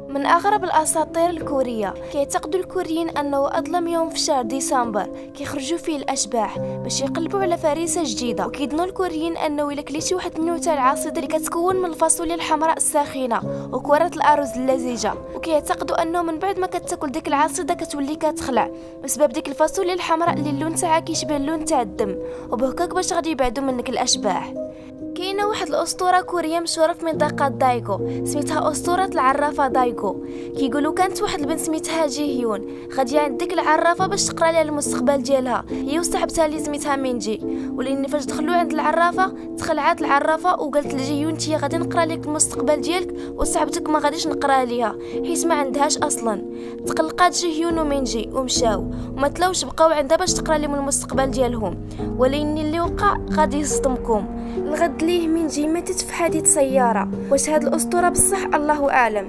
من أغرب الأساطير الكورية، كيعتقد الكوريين أنه أظلم يوم في شهر ديسمبر كيخرجوا فيه الأشباح باش يقلبوا على فريسة جديدة. وكيظنوا الكوريين أنه إلا كليتي واحد النوتة العاصدة اللي كتكون من الفاصوليا الحمراء الساخنة وكرات الأرز اللزيجة، وكيعتقدوا أنه من بعد ما كتاكل ديك العاصدة كتولي كتخلع بسبب ديك الفاصوليا الحمراء اللي اللون تاعها كيشبه اللون تاع الدم، وبهكاك باش غادي يبعدوا منك الأشباح. كاينه واحد الاسطوره كوريه مشهوره في منطقه دايغو سميتها اسطوره العرافه دايغو. كيقولوا كانت واحد البنت سميتها جي هيون غاديه عند ديك العرافه باش تقرا لها المستقبل ديالها، هي وصاحبتها اللي سميتها مينجي. ولان فاش دخلوا عند العرافه تخلعات العرافه وقالت لجي هيون انت غادي نقرا لك المستقبل ديالك وصاحبتك ما غاديش نقرا ليها حيت ما عندهاش اصلا. تقلقات جي هيون ومينجي ومشاو وما تلاوش بقاو عندها باش تقرا لهم المستقبل ديالهم. ولكن اللي وقع غادي يصدمكم، الغد ليه مينجي ماتت في حادث سياره. واش هاد الاسطوره بصح الله اعلم.